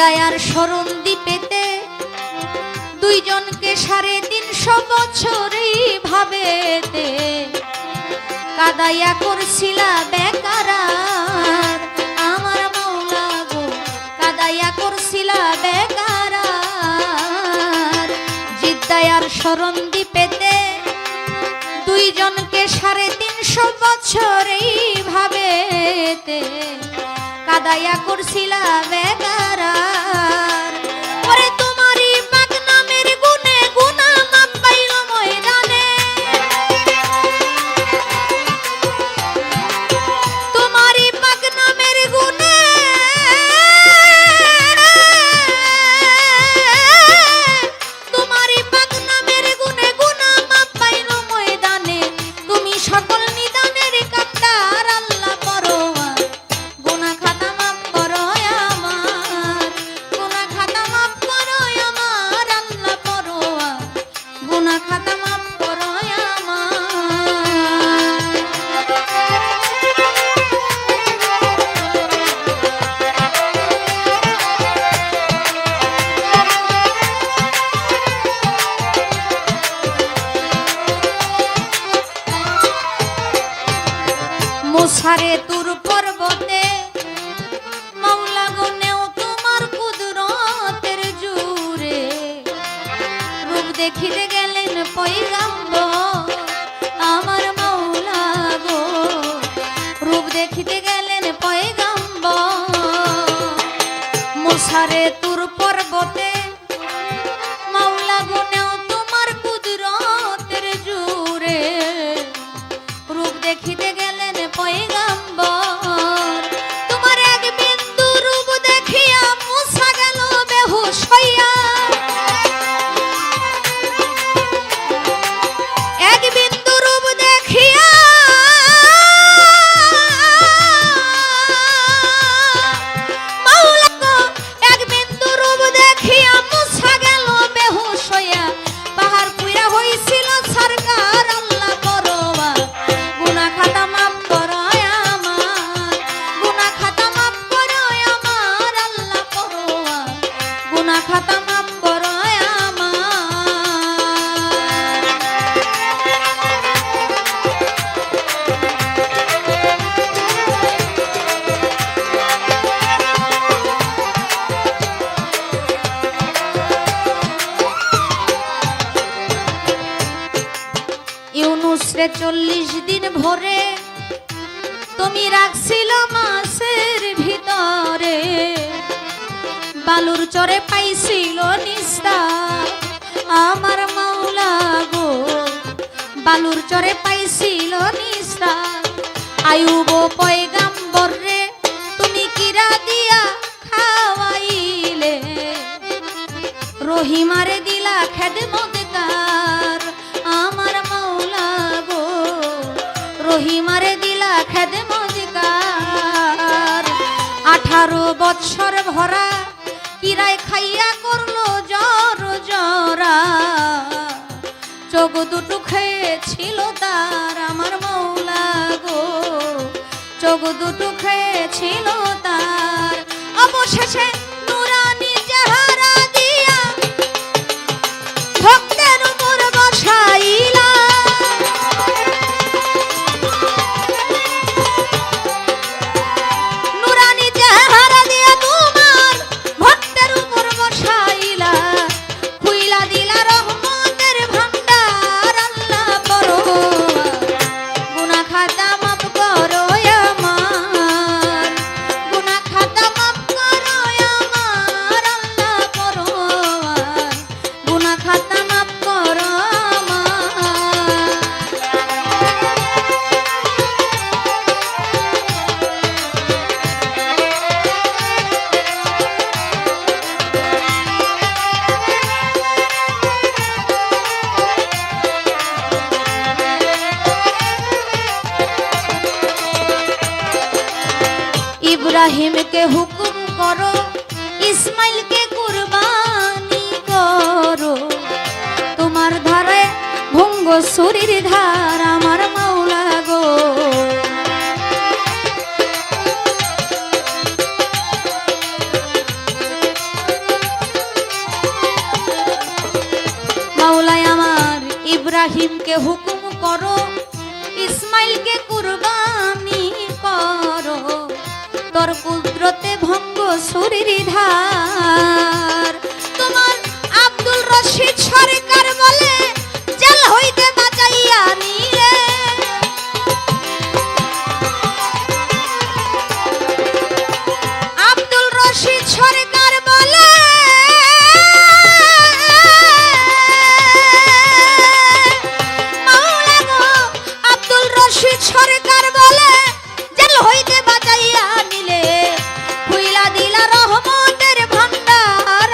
জিদ্দায়ার শরণ দ্বীপেতে দুইজনকে 350 বছর ভাবেতে কাদাইয়া করছিলা বেকারার আমার মাওলা গো, কাদাইয়া করছিলা বেকারার। জিদ্দায়ার শরণ দ্বীপেতে দুইজনকে 350 বছর ভাবেতে কাদাইয়া করছিলা বেকারার। ওরে তোমারই পাক নামের গুণে গুনাহ মাপ পাইল ময়দানে, তোমারই পাক নামের গুণে তোমারই পাক নামের গুণে গুনাহ মাপ পাইল ময়দানে। তুমি সকল নিদানের কাট্টার আল্লাহ পরোয়ার, গুনাহ খাতা মাপ করো আমার, গুনাহ খাতা মাপ করো আমার আল্লাহ পরোয়ার, গুনাহ খাতা মাপ করো আমার। মুসারে তুর পর্বতে মাওলা গনেও তোমার কুদরতের জুরে, রূপ দেখিতে গেলেন পয়গাম্বর আমার মাওলা গো, রূপ দেখিতে গেলেন পয়গাম্বর। মুসারে তুর পর্বতে মাওলা গনেও তোমার কুদরতের জুরে, রূপ দেখিতে গেলেন পয়গাম্বর। তোমার এক বিন্দু রূপ দেখিয়া মুসা গেল বেহুশ হইয়া, এক বিন্দু রূপ দেখিয়া মাওলা গো, এক বিন্দু রূপ দেখিয়া মুসা গেল বেহুশ হইয়া। পাহাড় পুইরা হইছিল সরকার আল্লাহ পরোয়ার, গুনাহ খাতা মাপ করো আমার, গুনাহ খাতা মাপ করো আমার আল্লাহ পরোয়ার, গুনাহ খাতা মাপ করো আমার। ইউনুস রে 40 দিন ভরে তুমি রাখছিল মাছের ভিতরে, বালুর চরে পাইছিল নিস্তার আমার মাওলা গো, বালুর চরে পাইছিল নিস্তার। আয়ুব পয়গাম্বর রে তুমি কিরা দিয়া খাওয়াইলে, রহিমারে দিলা খেদমতগার আমার মাওলা গো, রহিমারে দিলা খেদমতগার। 18 বৎসর ভরা কিরায় খাইয়া করলো জ্বর জরা, চোখ দুটো খেয়েছিল তার আমার মাওলা গো, চোখ দুটো খেয়েছিল তার। অবশেষে নুরানি চেহারা দিয়া ভক্তের উপর বসাইলা, নুরানি চেহারা দিয়া তোমার ভক্তের উপর বসাইলা, খুইলা দিলা রহমতের ভান্ডার আল্লাহ পরোয়ার, গুনাহ খাতা মাপ করো আমার, গুনাহ খাতা মাপ করো আমার আল্লাহ পরোয়ার, গুনাহ খাতা মাপ করো আমার। ইব্রাহিমকে হুকুম করো, ইসমাইলকে কুরবানি করো, তোমার ধারে ভঙ্গ শরীর ধার আমার মাওলা গো। ইব্রাহিমকে হুকুম করো, ইসমাইলকে কুরবানি করো, তোর কুদরতে ভঙ্গ সুরির ধার। তোমার আব্দুল রশিদ সরকার বলে জেল হইতে বাঁচাইয়া নিলে, আব্দুল রশিদ সরকার বলে মাওলা গো, আব্দুল রশিদ সরকার বলে জেল হইতে বাঁচাইয়া নিলে, খুইলা দিলা রহমতের ভান্ডার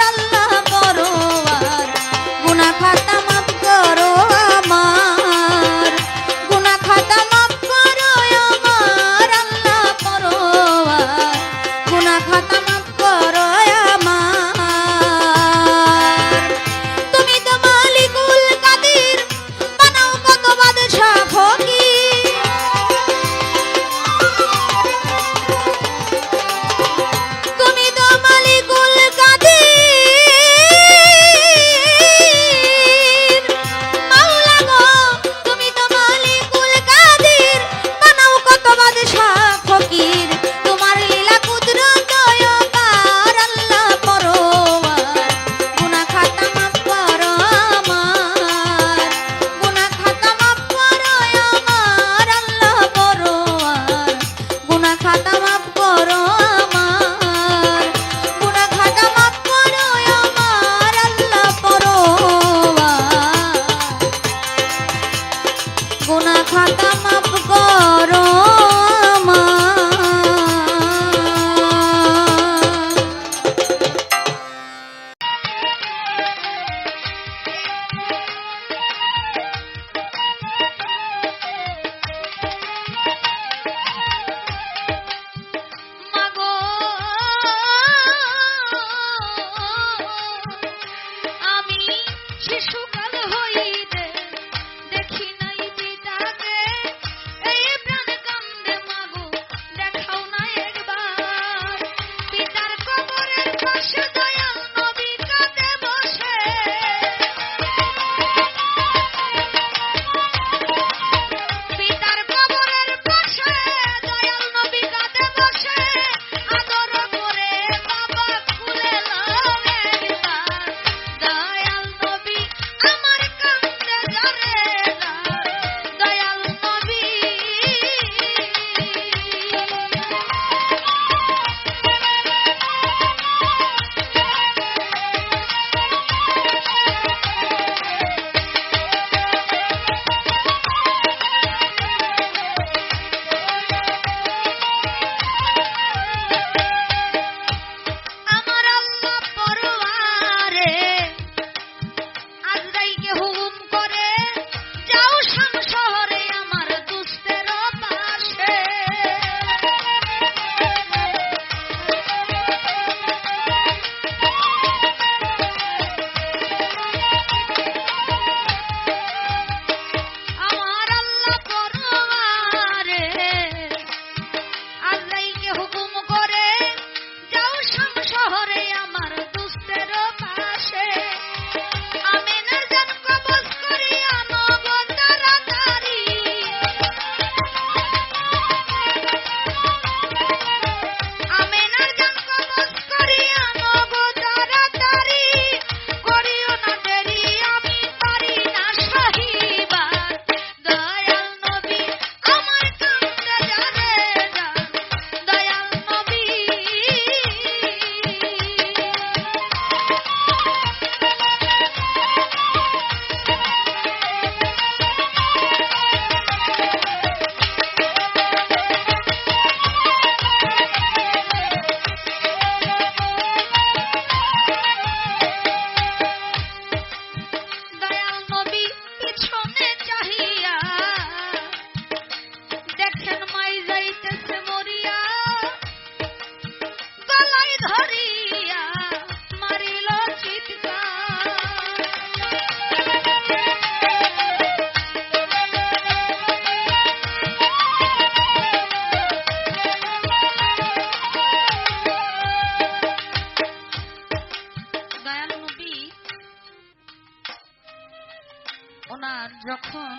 ওনার যখন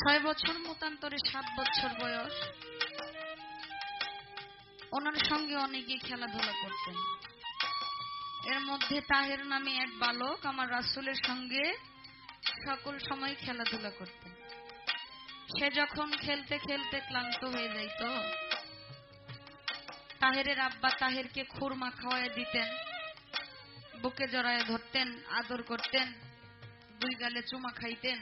6 বছর মতান্তরে 7 বছর বয়স, ওনার সঙ্গে অনেকে খেলাধুলা করতেন। এর মধ্যে তাহের নামে এক বালক আমার রাসূলের সঙ্গে সকল সময় খেলাধুলা করতেন। সে যখন খেলতে খেলতে ক্লান্ত হয়ে যাইত, তাহেরের আব্বা তাহেরকে খুরমা খাওয়ায় দিতেন, বুকে জড়ায় ধরতেন, আদর করতেন, 2 গালে চুমা খাইতেন।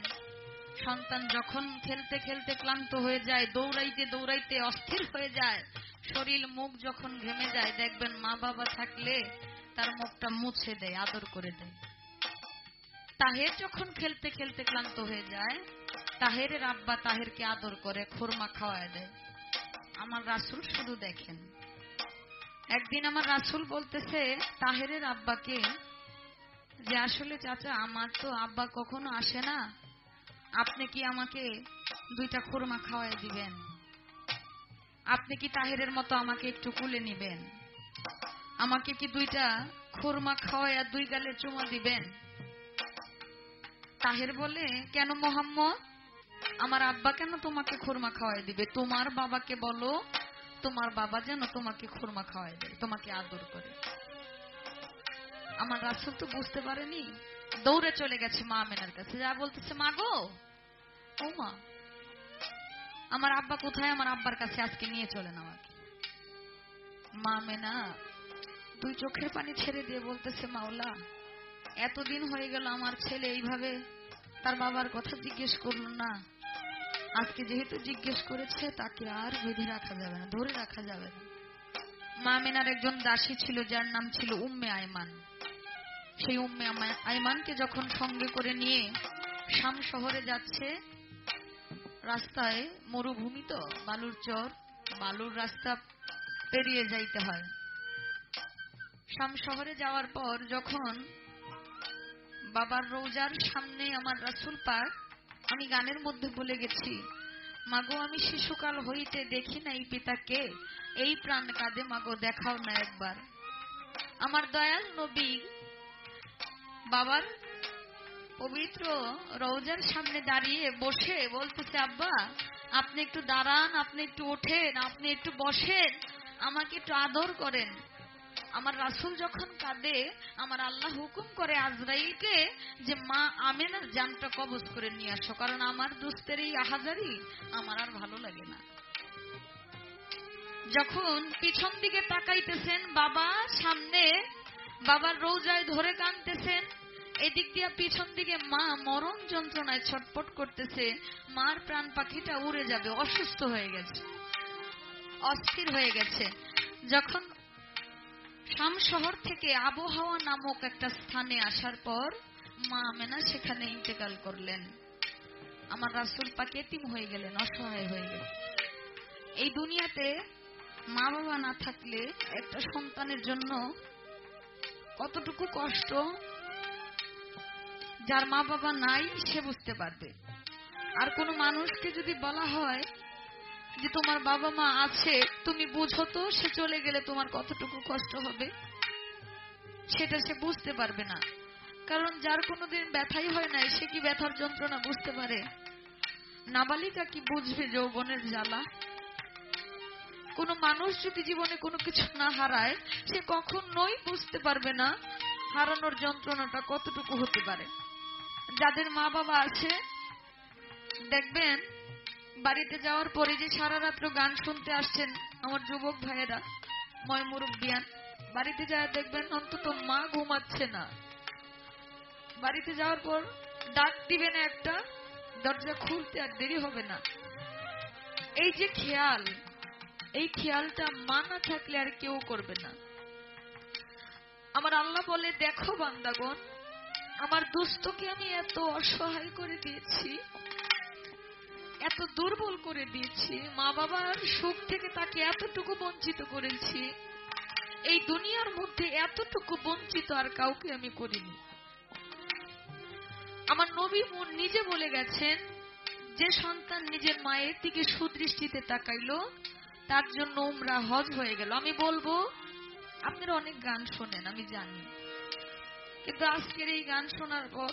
সন্তান যখন খেলতে খেলতে ক্লান্ত হয়ে যায়, দৌড়াইতে দৌড়াইতে অস্থির হয়ে যায়, শরীর মুখ যখন ঘেমে যায়, দেখবেন মা বাবা থাকলে তার মুখটা মুছে দেয়, আদর করে দেয়। তাহের যখন খেলতে খেলতে ক্লান্ত হয়ে যায়, তাহেরের আব্বা তাহেরকে আদর করে খুরমা খাওয়ায় দেয়। আমার রাসূল শুধু দেখেন। একদিন আমার রাসূল বলতেছে তাহেরের আব্বাকে যে, আসলে চাচা, আমার তো আব্বা কখনো আসে না, আপনি কি আমাকে 2টা খুরমা খাওয়ায় দিবেন? আপনি কি তাহেরের মতো আমাকে একটু কুলে নিবেন? আমাকে কি 2টা খুরমা খাওয়ায় 2 গালে চুমা দিবেন? তাহের বলে, কেন মুহাম্মদ, আমার আব্বা কেন তোমাকে খুরমা খাওয়ায় দিবে? তোমার বাবাকে বলো, তোমার বাবা যেন তোমাকে খুরমা খাওয়ায় দেয়, তোমাকে আদর করে। আমার রাসূল তো বুঝতে পারেনি, দৌড়ে চলে গেছে মা আমেনার কাছে, যা বলতেছে, মা গো, ও মা, আমার আব্বা কোথায়? আমার আব্বার কাছে আজকে নিয়ে চলেন আমাকে। মা আমেনা 2 চোখের পানি ছেড়ে দিয়ে বলতেছে, মাওলা, এতদিন হয়ে গেল আমার ছেলে এইভাবে তার বাবার কথা জিজ্ঞেস করল না, আজকে যেহেতু জিজ্ঞেস করেছে তাকে আর বেঁধে রাখা যাবে না, ধরে রাখা যাবে না। মা আমেনার একজন দাসী ছিল যার নাম ছিল উম্মে আইমান। সেই উম্মে আইমানকে যখন সঙ্গে করে নিয়ে শাম শহরে যাচ্ছে, রাস্তায় মরুভূমি তো, বালুর চর, বালুর রাস্তা পেরিয়ে যাইতে হয়। শাম শহরে যাওয়ার পর যখন বাবার রওজার সামনে আমার রাসূল পাক, আমি গানের মধ্যে বলে গেছি, মাগো আমি শিশুকাল হইতে দেখি নাই পিতাকে, এই প্রাণ কাঁদে মাগো দেখাও না একবার। আমার দয়াল নবী বাবার পবিত্র রওজার সামনে দাঁড়িয়ে বসে বলতেছে, আব্বা আপনি একটু দাঁড়ান, আপনি একটু ওঠেন, আপনি একটু বসেন, আমাকে একটু আদর করেন। আমার রাসূল যখন কাঁদে, আমার আল্লাহ হুকুম করে আজরাইলকে যে মা আমেনার জানটা কবজ করে নিয়ে আসো, কারণ আমার দুস্থের এই আহাজারি আমার আর ভালো লাগে না। যখন পিছন দিকে তাকাইতেছেন, বাবা সামনে, বাবার রওজায় ধরে কাঁদতেছেন, এদিক দিয়ে পিছন দিকে মা মরণ যন্ত্রণায় ছটফট করতেছে, মার প্রাণ পাখিটা উড়ে যাবে, অসুস্থ হয়ে গেছে, অস্থির হয়ে গেছে। যখন শাম শহর থেকে আবহাওয়া নামক একটা স্থানে আসার পর মা আমেনা সেখানে ইন্তেকাল করলেন। আমার রাসূল পাক এতিম হয়ে গেলেন, অসহায় হয়ে গেলেন। এই দুনিয়াতে মা বাবা না থাকলে একটা সন্তানের জন্য কতটুকু কষ্ট, যার মা বাবা নাই সে বুঝতে পারবে। আর কোন মানুষকে যদি বলা হয় যে তোমার বাবা মা আছে, তুমি বুঝো তো সে চলে গেলে তোমার কতটুকু কষ্ট হবে, সেটা সে বুঝতে পারবে না। কারণ যার কোনোদিন ব্যথাই হয় নাই সে কি ব্যথার যন্ত্রণা বুঝতে পারে? নাবালিকা কি বুঝবে যৌবনের জ্বালা? কোন মানুষ যদি জীবনে কোনো কিছু না হারায়, সে কখনোই বুঝতে পারবে না হারানোর যন্ত্রণাটা কতটুকু হতে পারে। যাদের মা বাবা আছে, দেখবেন বাড়িতে যাওয়ার পরে যে সারা রাত্র গান শুনতে আসছেন আমার যুবক ভাইয়েরা, ময় মুরব্বিয়ান, বাড়িতে যায় দেখবেন অন্তত মা ঘুমাচ্ছে না। বাড়িতে যাওয়ার পর ডাক দিবেন একটা, দরজা খুলতে আর দেরি হবে না। এই যে খেয়াল, এই খেয়ালটা মা না থাকলে আর কেউ করবে না। আমার আল্লাহ বলে, দেখো বান্দাগণ, আমার দুস্থকে আমি এত অসহায় করে দিয়েছি, এত দুর্বল করে দিয়েছি, মা বাবার সুখ থেকে তাকে এতটুকু বঞ্চিত করেছি, এই দুনিয়ার মধ্যে এতটুকু বঞ্চিত আর কাউকে আমি করিনি। আমার নবী নিজে বলে গেছেন, যে সন্তান নিজের মায়ের দিকে সুদৃষ্টিতে তাকাইলো তার জন্য উমরা হজ হয়ে গেল। আমি বলবো, আপনারা অনেক গান শোনেন আমি জানি, কিন্তু আজকের এই গান শোনার পর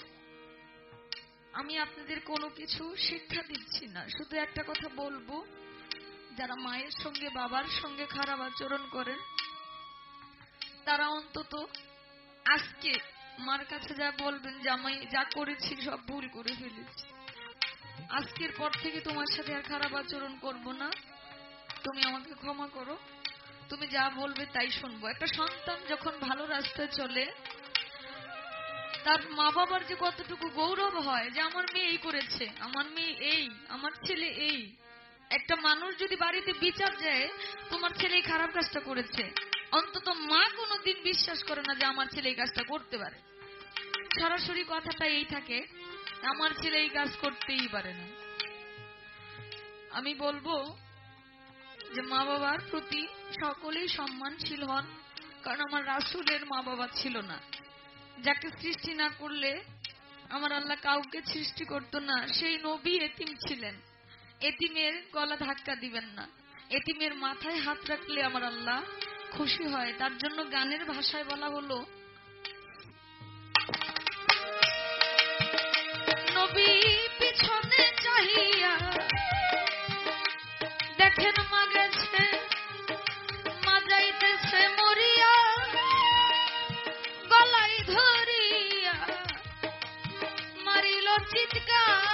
আমি আপনাদের কোনো কিছু শিক্ষা দিচ্ছি না, শুধু একটা কথা বলবো, যারা মায়ের সঙ্গে বাবার সঙ্গে খারাপ আচরণ করেন তারা অন্তত আজকে মার কাছে যা বলবেন যে আমি যা করেছি সব ভুল করে ফেলেছি, আজকের পর থেকে তোমার সাথে আর খারাপ আচরণ করব না, তুমি আমাকে ক্ষমা করো, তুমি যা বলবে তাই শুনবো। একটা সন্তান যখন ভালো রাস্তায় চলে তার মা বাবার যে কতটুকু গৌরব হয় যে আমার মেয়ে এই করেছে, আমার মেয়ে এই, আমার ছেলে এই। একটা মানুষ যদি বাড়িতে বিচার যায় তোমার ছেলে এই খারাপ কাজটা করেছে, অন্তত মা কোনোদিন বিশ্বাস করে না যে আমার ছেলে এই কাজটা করতে পারে। সরাসরি কথাটা এই থাকে, আমার ছেলে এই কাজ করতেই পারে না। আমি বলবো যে মা বাবার প্রতি সকলেই সম্মানশীল হন, কারণ আমার রাসূলের মা বাবা ছিল না। যাকে সৃষ্টি না করলে আমার আল্লাহ কাউকে সৃষ্টি করতো না, সেই নবী এতিম ছিলেন। এতিমের গলা ধাক্কা দিবেন না, এতিমের মাথায় হাত রাখলে আমার আল্লাহ খুশি হয়। তার জন্য গানের ভাষায় বলা হলো, নবী পিছনে চাহিয়া দেখেন মা গেছে, মা যাইতেছে মরিয়া, গলায় ধরিয়া মারিল চিৎকার।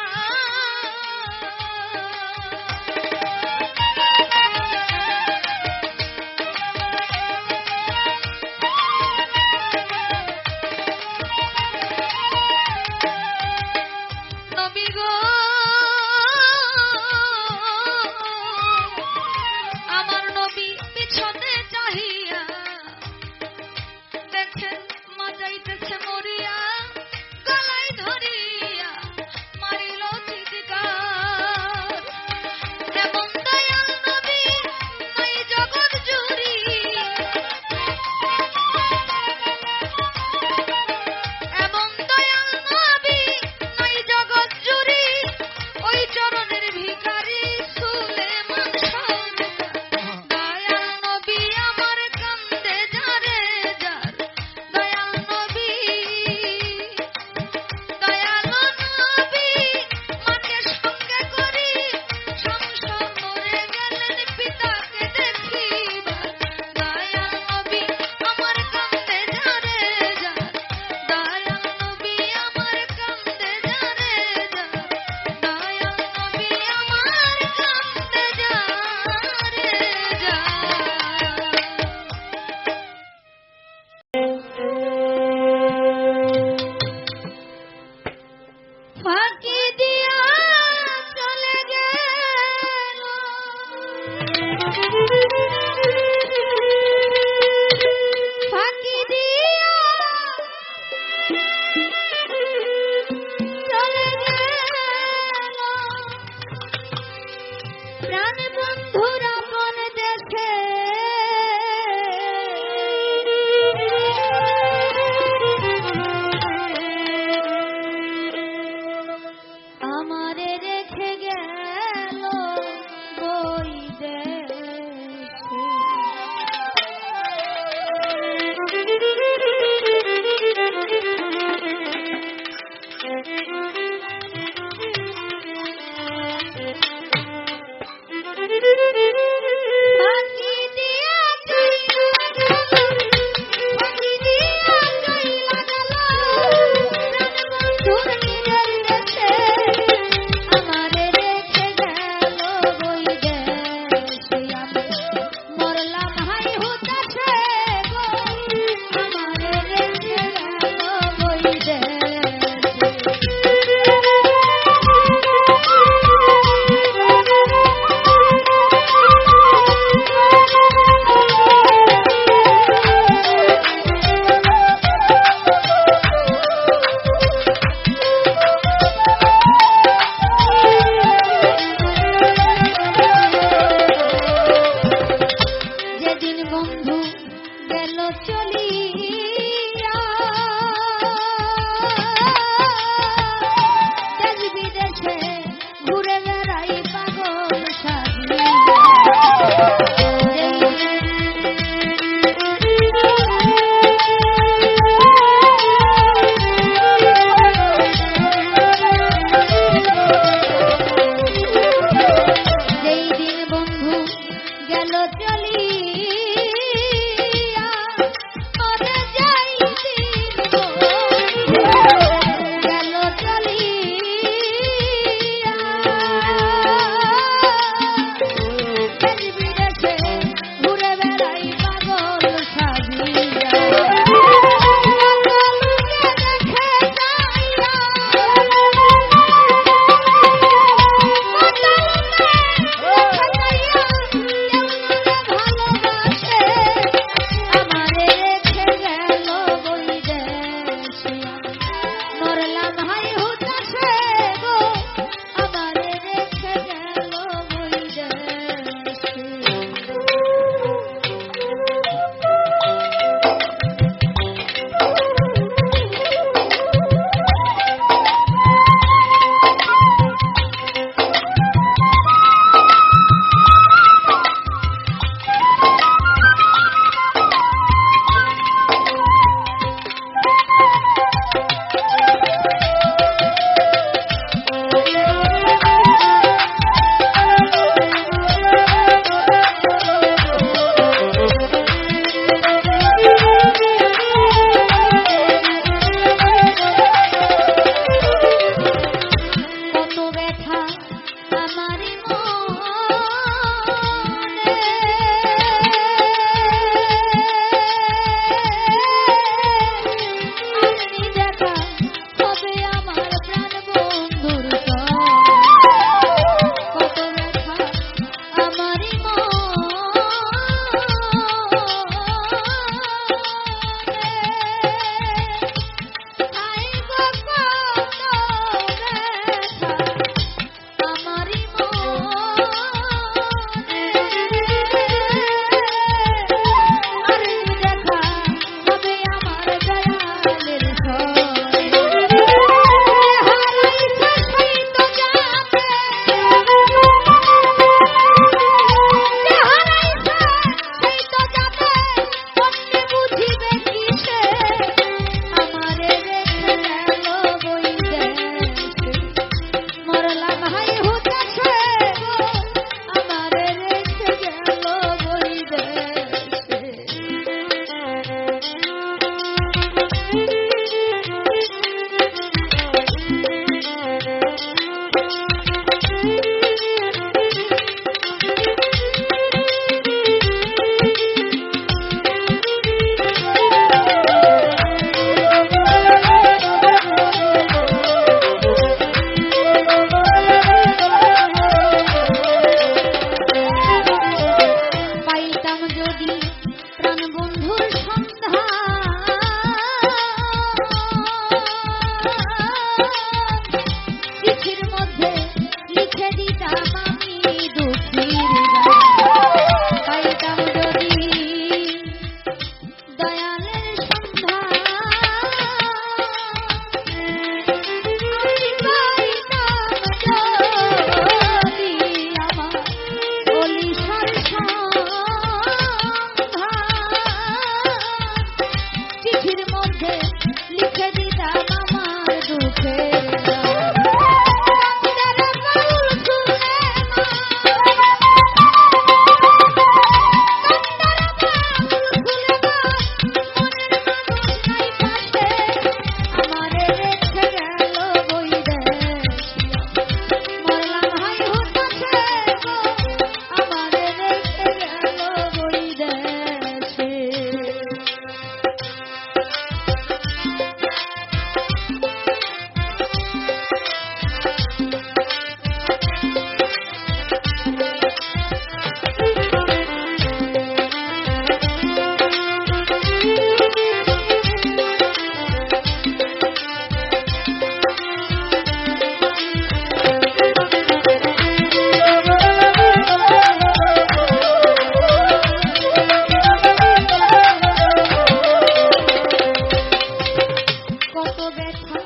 ব্যথা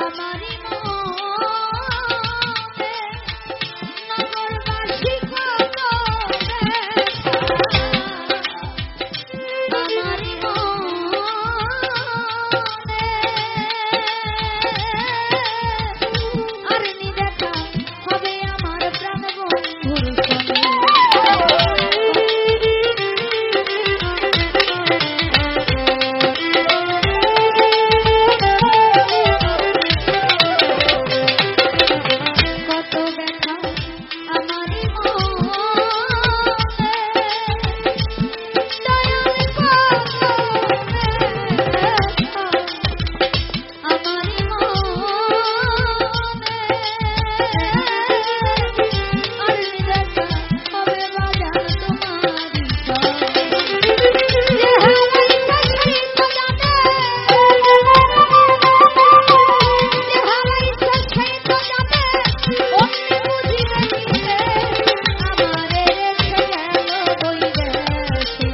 আমারই মনে, নগরবাসী কত ব্যথা আমারই মনে। আর নি দেখা হবে আমার প্রাণ বন্ধুর সঙ্গে। কত ব্যথা আমারই মনে, দয়াল কত ব্যথা আমারই মনে। আর নি দেখা হবে বাজার তোমারই সঙ্গে। যে হারাইছে সেই তো জানে, যে হারাইছে সেই তো জানে, অমনি বুঝিবে নিতে আমারে রেখে গেল বৈদেশে।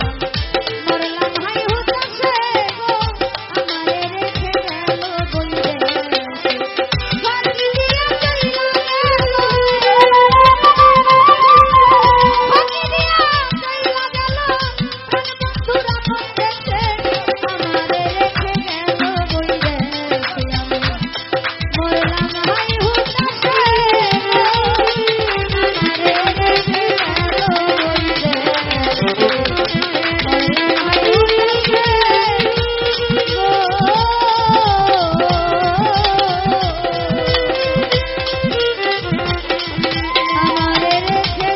মরলাম হাই হুতাশে গো, আমারে রেখে গেল বৈদেশে। স্বর্গ দিয়া চইলা গেল, ফাঁকি দিয়া চইলা গেল, প্রাণ বন্ধুরা প্রত্যেকে আমারে রেখে গেল বৈদেশে। আমি মরলাম হাই হুতাশে গো, আমারে রেখে গেল বৈদেশে। মরলাম হাই হুতাশে আমারে রেখে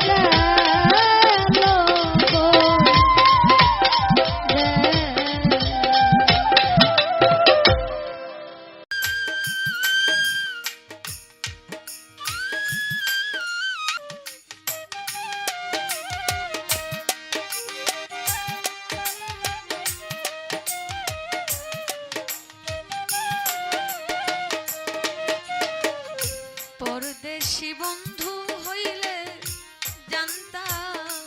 পরদেশি বন্ধু হইলে জানতাম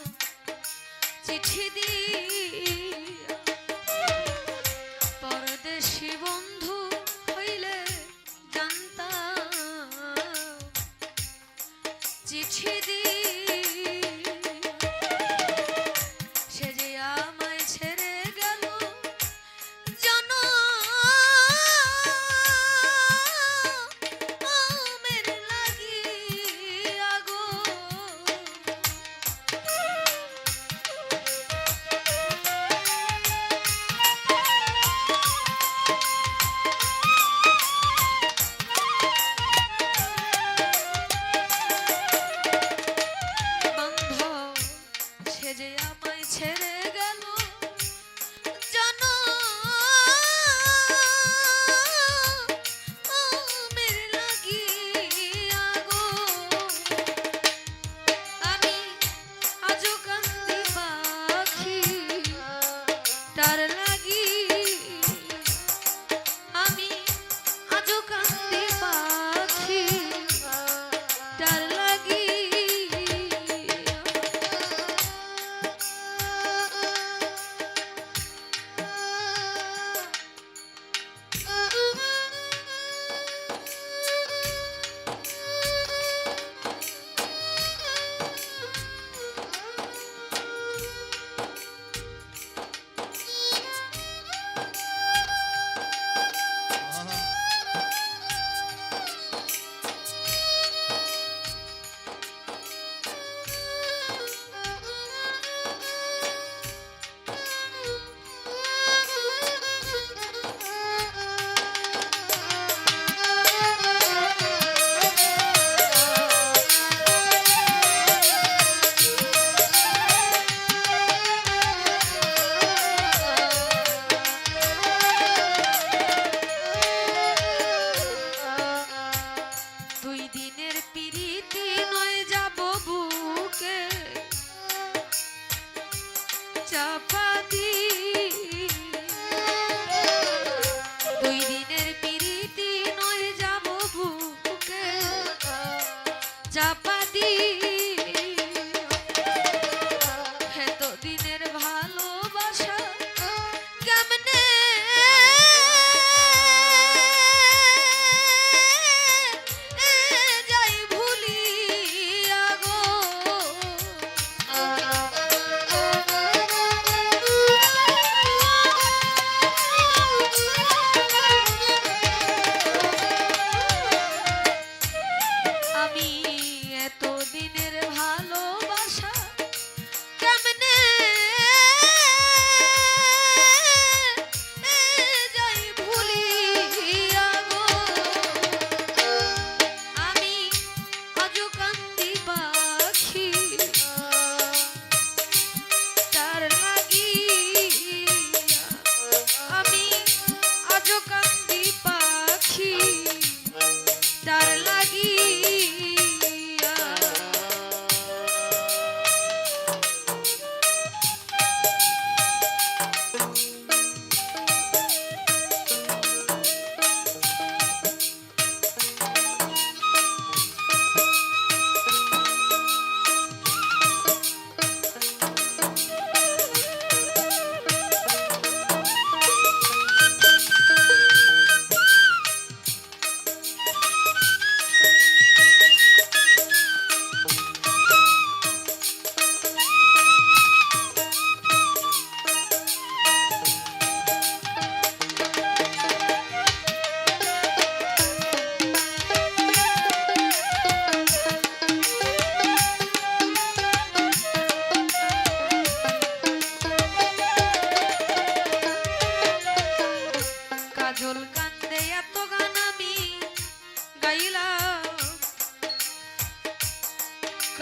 চিঠি দিয়া, পরদেশি বন্ধু হইলে জানতাম চিঠি দিয়া, সে যে আমায় ছেড়ে গেল জনমের লাগিয়া গো।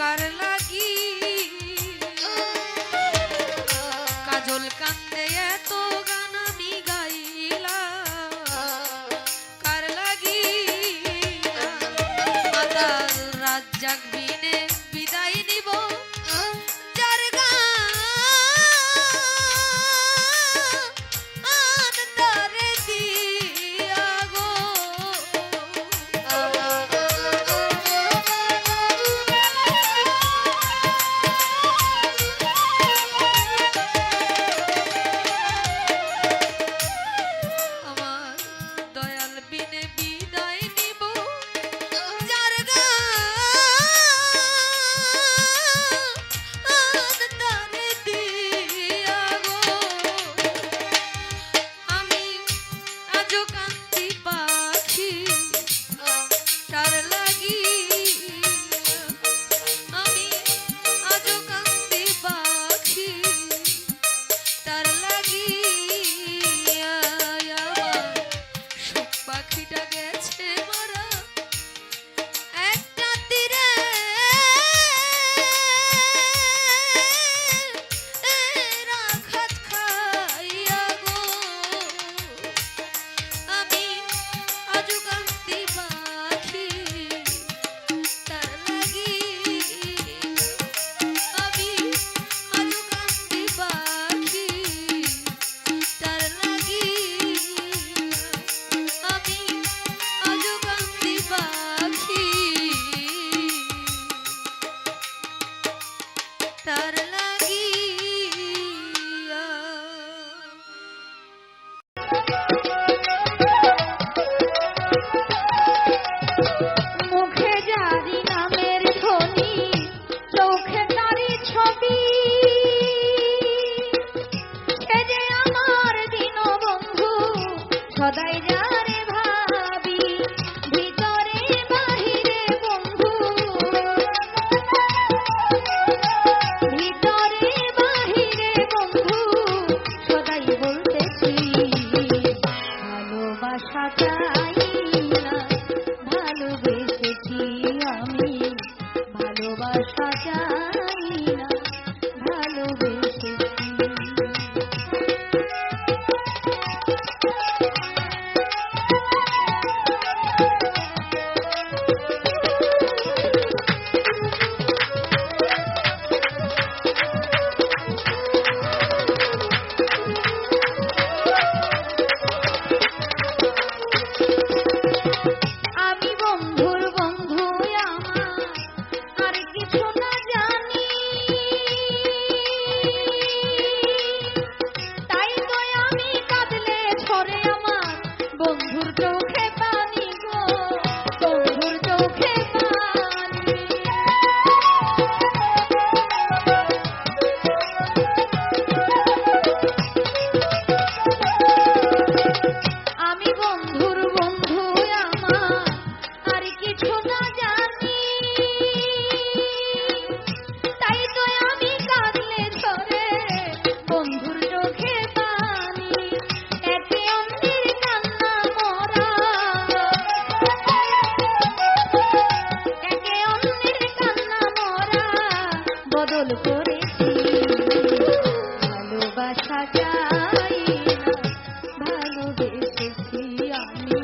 কার লাগি কাজল কান্দে এত গান আমি গাইলাম কার লাগি মাতাল রাত জাগবিনে বিদায় নিব যার গান তারে দিয়া গো আমার দয়াল বিনে বিদায় নিব যার গান তারে দিয়া গো আমি আজও কান্দি পাখি তার লাগি আমি আজও কান্দি পাখি তার লাগি আমার সুখ পাখিটা গেছে মারা একটা তীরে রাখাত খাইয়া গো আমি আজও কান্দি পাখি তার লাগি আমি আজও কান্দি পাখি তার লাগি আমি আজও কান্দি পাখি তার লাগিয়া মুখে জারি নামের ধ্বনি চোখে তারি ছবি সে যে আমার দিন বন্ধু সদাই যারে ভাবি ভিতরে বাহিরে বন্ধু ভিতরে বাহিরে বন্ধু সদাই বলতেছি ভালোবাসা চাই না ভালোবেসেছি আমি ভালোবাসা চাই না ভালোবেসেছি আমি বন্ধুর বন্ধু আমার আর কিছু না জানি তাই তো আমি কাঁদলে ঝরে আমার বন্ধুর চোখে পানি গো বন্ধুর চোখে পানি আমি বন্ধুর বন্ধু আমার আর কিছু না জানি তাই তো আমি কাঁদলে ঝরে বন্ধুর চোখে পানি একে অন্যের কান্না মরা একে অন্যের কান্না মরা বদল করেছি ভালোবাসা চাই না ভালোবেসেছি আমি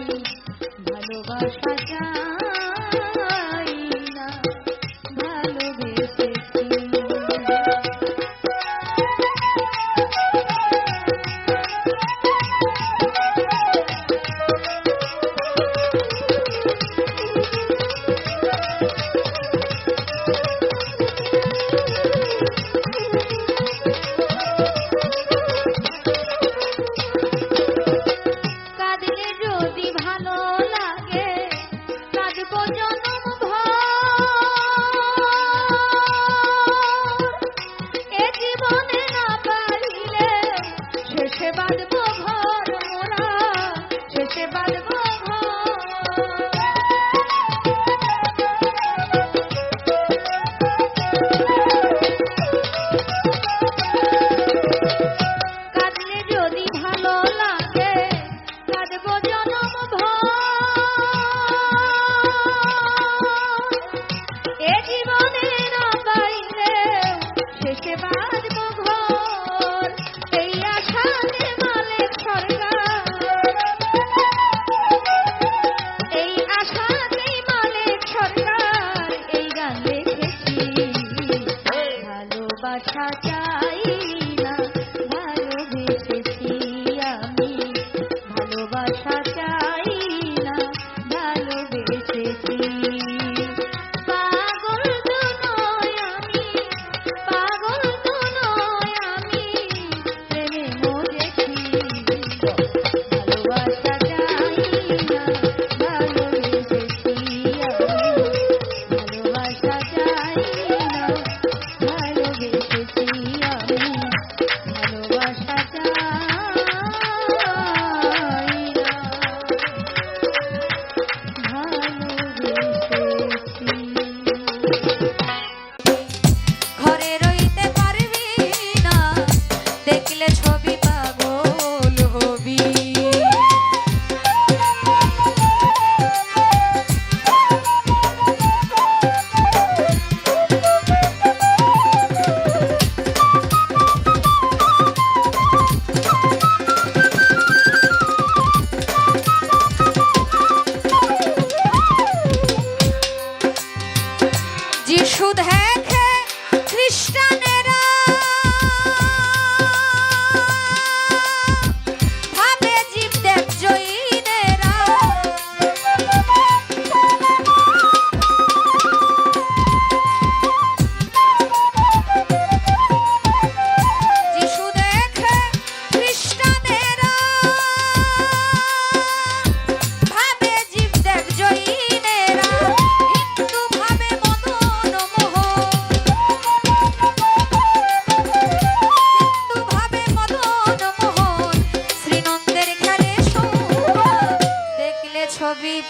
ভালোবাসা চাই না ভালোবেসেছি কাঁদলে যদি ভালো লাগে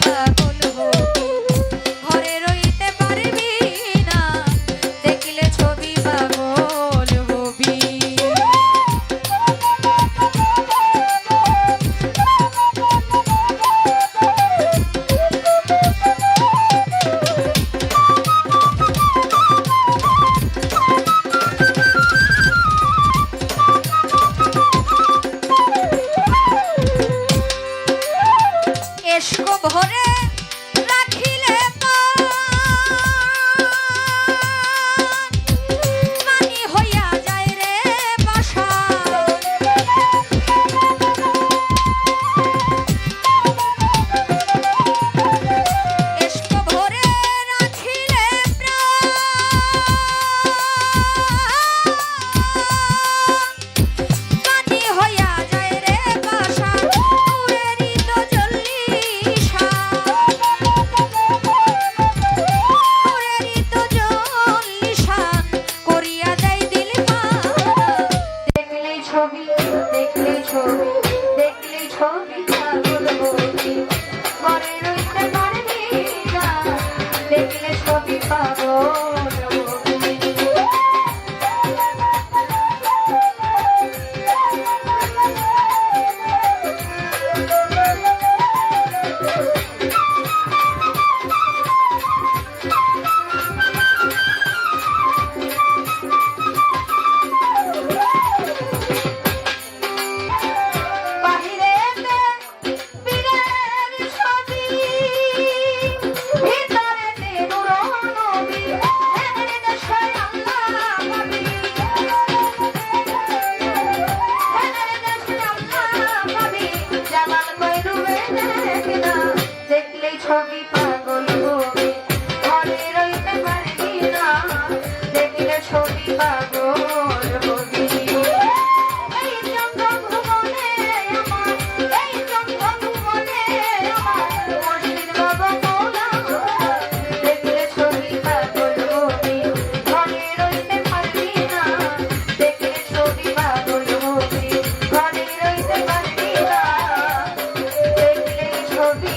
পাগল হবি, ঘরে রইতে পারবি না, দেখলে ছবি পাগল হবি। এসকো ভরে রাখিলে মানি হইয়া যায় রে বাসা, এসকো ভরে রাখিলে মানি হইয়া যায় রে বাসা, উড়েরই তো জল্লিশা, উড়েরই তো জল্লিশা করিয়া দেয় দিল পাগল। দেখলেই ছবি, দেখলেই ছবি, দেখলেই ছবি পাগল হবি, ঘরে রইতে পারবি না, দেখলে ছবি পাগল হবি। বাহিরেতে বীরের ছবি, ভিতরেতে নূর নবী, এদের দেশে আল্লাহ পাবি, এদের দেশে আল্লাহ পাবি, জামাল কইরুবে দেখনা, দেখলেই ছবি পাগল হবি, ঘরে রইতে পারবি না, দেখলে ছবি পাগল হবি। এই জঙ্গভুবনে আমার, এই জঙ্গভুবনে আমার, মুর্শিদ বাবা মৌলানা, দেখলে ছবি পাগল হবি, ঘরে রইতে পারবি না, দেখলে ছবি পাগল হবি, ঘরে রইতে পারবি না, দেখলে ছবি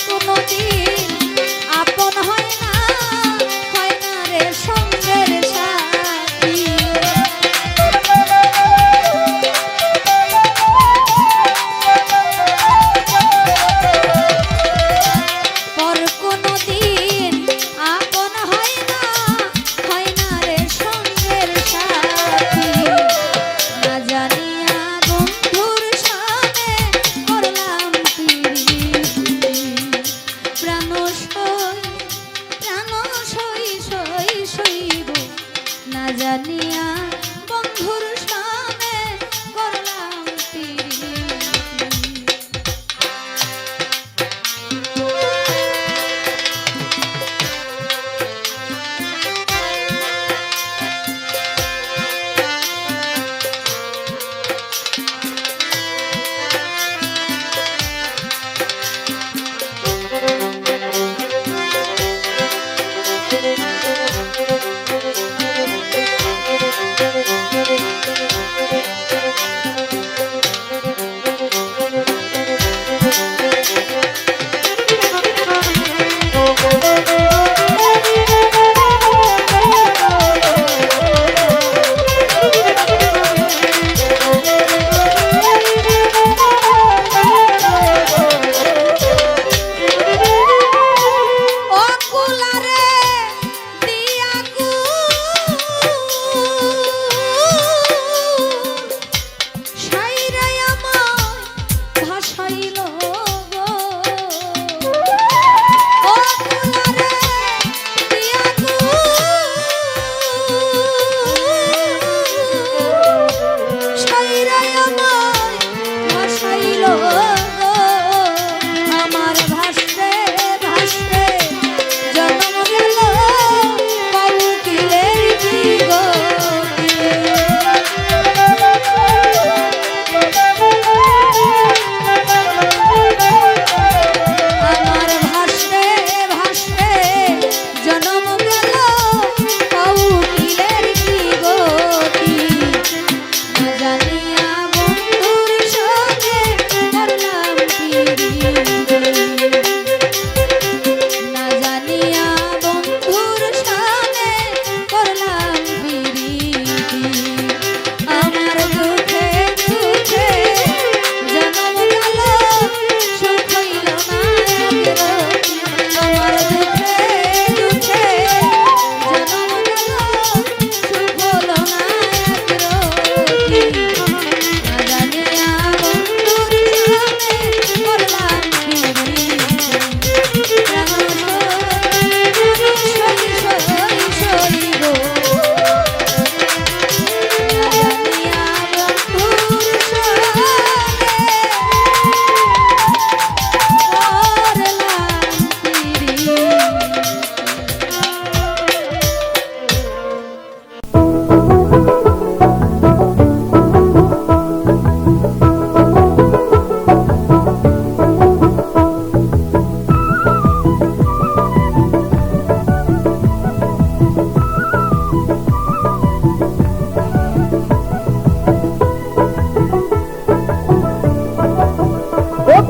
কোনদিন আপন হয় না রে সঙ্গের সাথী। পর কোনদিন আপন হয় না রে সঙ্গের সাথী। না জানিয়া বন্ধুর সামনে করলাম প্রীতি, প্রাণ সইব না জানিয়া বন্ধুর সামনে করলাম প্রীতি।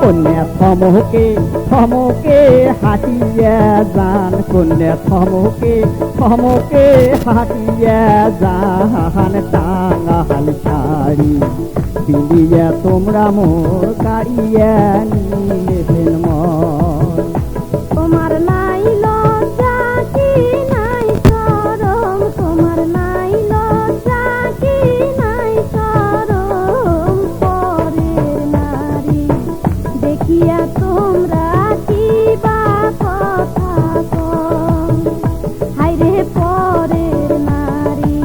কন্যা থমকে থমকে হাঁটিয়া যান, কন্যা থমকে থমকে হাঁটিয়া যান, টাঙাল শাড়ি পিলিয়া তোমরা মোর কাড়িয়া নিলেন মন। তোমার নাই লজ্জা কি নাই শরম, তোমার নাই লজ্জা কি নাই শরম, পরের নারী দেখিয়া তোমরা কি বা কথা কও, হায়রে পরের নারী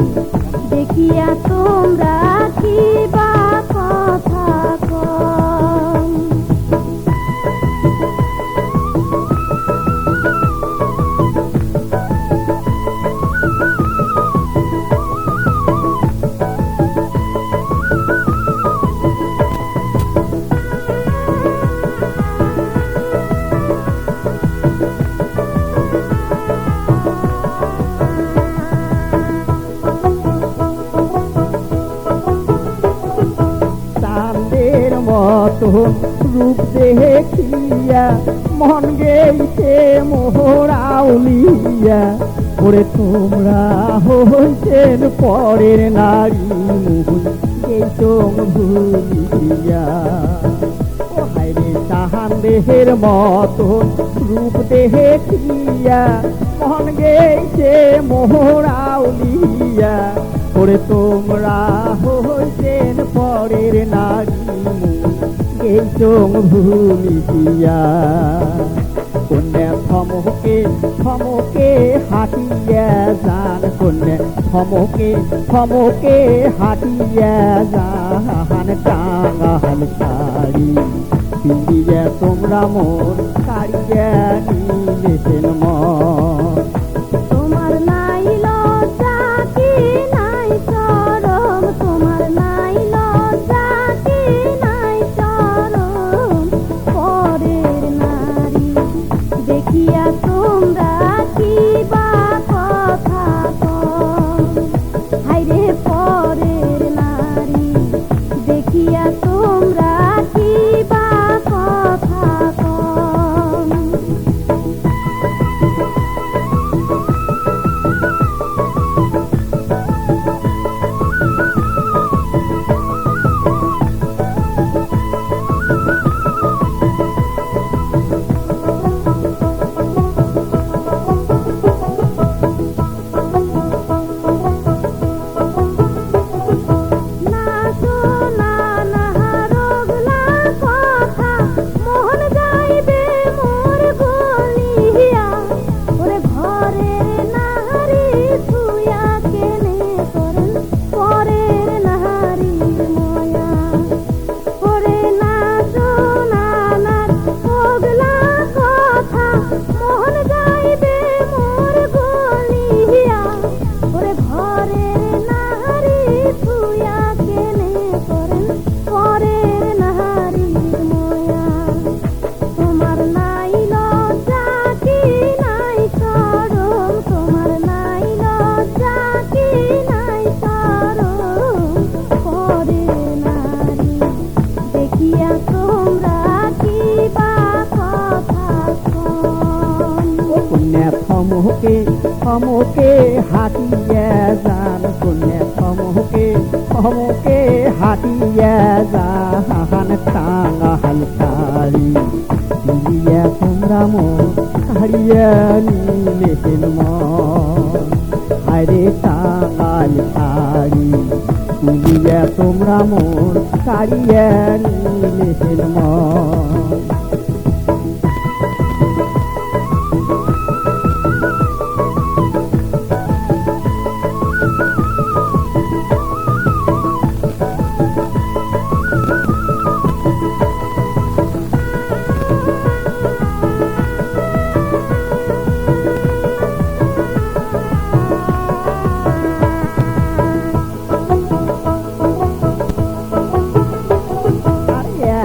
দেখিয়া তোমরা কি বা কথা কও। চাঁদের মতন রূপ দেখিয়া মন গেইছে মোহরাউলিয়া ওরে তোমরা হইছেন পরের নারী মোহন গেইছং ভুলিয়া ও হায়রে তাহান দেহের মতন রূপ দেখিয়া মন গেইছে মোহরাউলিয়া ওরে তোমরা হইছেন পরের নারী গেইছং ভুলিয়া কন্যা থমকে থমকে হাঁটিয়া যান কন্যা থমকে থমকে হাঁটিয়া যান টাঙ্গাল শাড়ি পিন্দিয়া তোমরা মন কাড়িয়া নিলেছেন মন তোমার নাই লজ্জা কি নাই শরম তোমার নাই লজ্জা কি নাই শরম পরের নারী দেখিয়া তোমরা কি বা কথা কও হায়রে পরের নারী দেখিয়া তোমরা কি বা কথা কও না শোনা না রোগলা কথা মন যাইবে মোর গলিয়া ওরে ঘরের নারী ছুঁয়া কেনে করেন পরের নারীর ময়া ওরে না শোনা না রোগলা কথা মন যাইবে মোর গলিয়া ওরে ঘরের নারী ছুঁয়া কেনে করেন পরের নারীর ময়া তোমার নাই লজ্জা কি নাই শরম তোমার নাই লজ্জা কি নাই শরম পরের নারী দেখিয়া তোমরা কি বা কথা কও কন্যা থমকে থমকে হাঁটিয়া যান কন্যা থমকে থমকে হাঁটিয়া যান টাঙ্গাল শাড়ি পিন্দিয়া তোমরা মন কাড়িয়া নিলেছেন মন হায়রে টাঙ্গাল শাড়ি পিন্দিয়া তোমরা মন কাড়িয়া নিলেছেন মন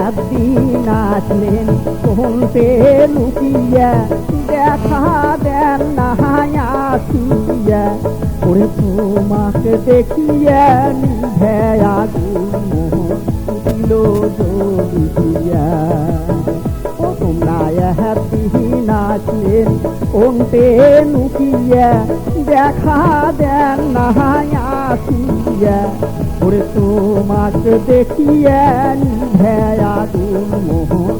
একদিন আসলেন শুনতে লুকিয়া দেখা দেন না আসিয়া ওরে তোমাকে দেখিয়া নিভে আগুন মোহন দিল জ্বলিয়া ও তোমরা একদিন আসলেন শুনতে লুকিয়া দেখা দেন না আসিয়া ওরে তোমাকে দেখিয়া নিভে আগুন মোহন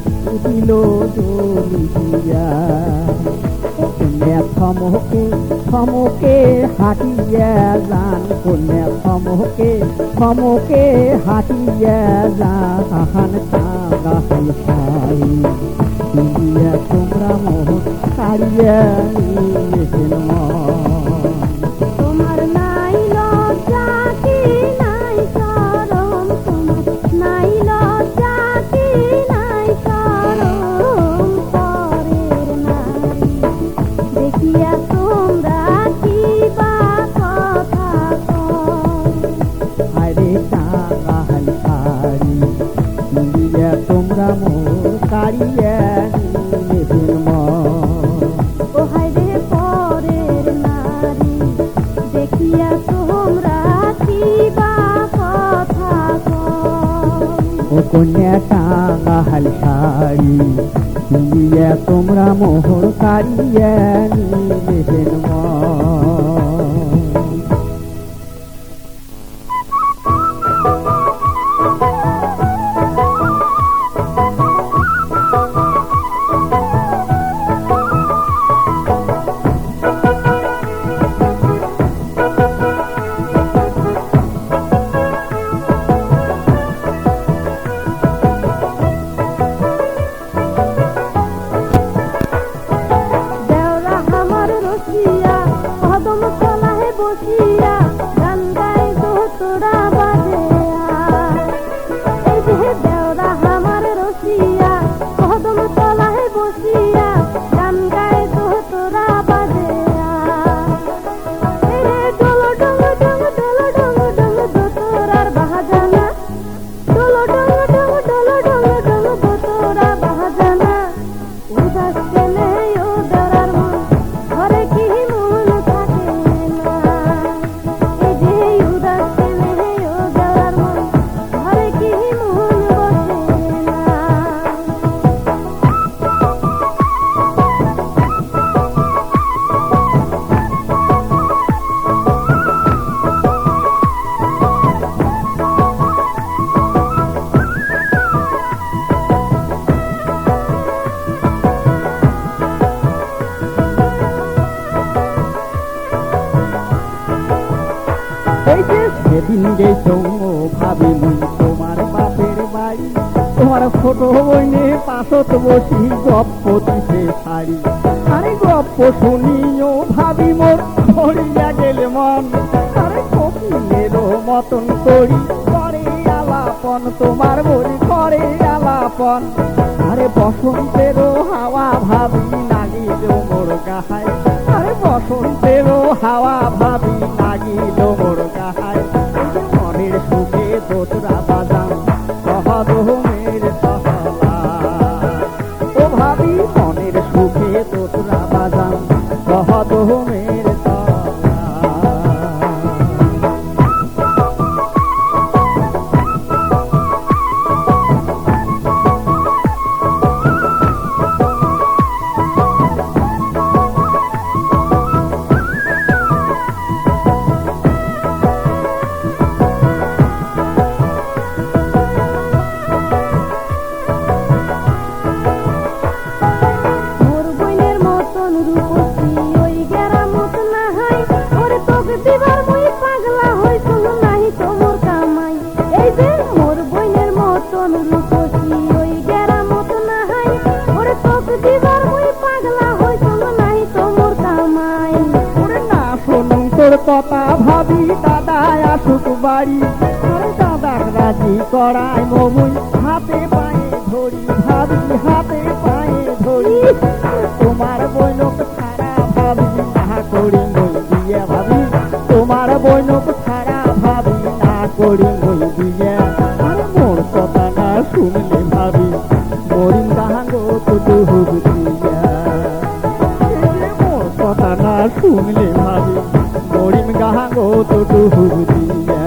দিল জ্বলিয়া কন্যা থমকে থমকে হাঁটিয়া যান কন্যা থমকে থমকে হাঁটিয়া যান টাঙ্গাল শাড়ি পিন্দিয়া তোমরা মোহন কাড়িয়া নিলেছেন মন তোমার নাই লজ্জা কি নাই শরম তোমার নাই লজ্জা কি নাই শরম পরের নারী দেখিয়া তোমরা কি বা কথা কও হায়রে টাঙ্গাল শাড়ি পিন্দিয়া তোমরা মোর কাড়িয়া নিলেছেন মন ও হায়রে পরের কন্যা টাঙ্গাহাল শাড়ি পিন্দিয়া তোমরা মোহর কারিয়া নিলেন মন। দেওরা আমার রসিয়া কদম তলায় বসিয়া গান গাই তো তোরা বাজে এই যে দেওরা আমার রসিয়া কদম তলায় বসিয়া গান গাই তো তোরা বাজে রে ডলো ডলো ডলো ডলো ডলো ডলো দোতরার বাহাজানা ডলো ডলো ডলো ডলো ডলো ডলো দোতরা বাহাজানা উদাস কেনে ও দেওরার মন ঘরে কি মন থাকে না এই যে উদাস কেনে ও দেওরার মন ঘরে কি মন বসে না। এই যে সেদিন গেছ ভাবি মুই তোমার বাপের বাড়ি, তোমার ছোট বইনে পাশত বসি গপ্প দিতে শাড়ি। আরে গপ্প শুনিও ভাবি মোর ধরিয়া গেলে মন, আরে কপিলেরও মতন করি করে আলাপন, তোমার বলি করে আলাপন। আরে বসন্তেরও হাওয়া ভাবি নাগিল মোর গাহায়, আরে বসন্তেরও হাওয়া ভাবি নাগিল মোর গাহায়। মনের সুখে দোতরা বাজান সহদমের সহলা, ও ভাবি মনের সুখে দোতরা বাজান সহদমের সহলা। মোর বইনের মতন রূপসী ওই গেরামত না হাই, ওরে তোকে দিবার মুই পাগলা হইছো নাহি তোমর কামাই। এই যে মোর বইনের মতন রূপসী ওই গেরামত না হাই, ওরে তোকে দিবার মুই পাগলা হইছো নাহি তোমর কামাই। ওরে না শোনুন তোর কথা ভাবি দাদা আসুক বাড়ি, ওরে দাদা রাজি করাই মমুই হাতে পায়ে ধরি, ভাবি হাতে পায়ে ধরি। তোমার বৈনক ছাড়া ভাবি না করি মই বিয়ে, ভাবি তোমার বৈনক ছাড়া ভাবি না করি মই বিয়ে। আরে মোর কথা না শুনলে ভাবি মরিম গাহাঙ্গো তো ডুব দিয়া, মোর কথা না শুনলে ভাবি মরিম গাহাঙ্গো তো ডুব দিয়া।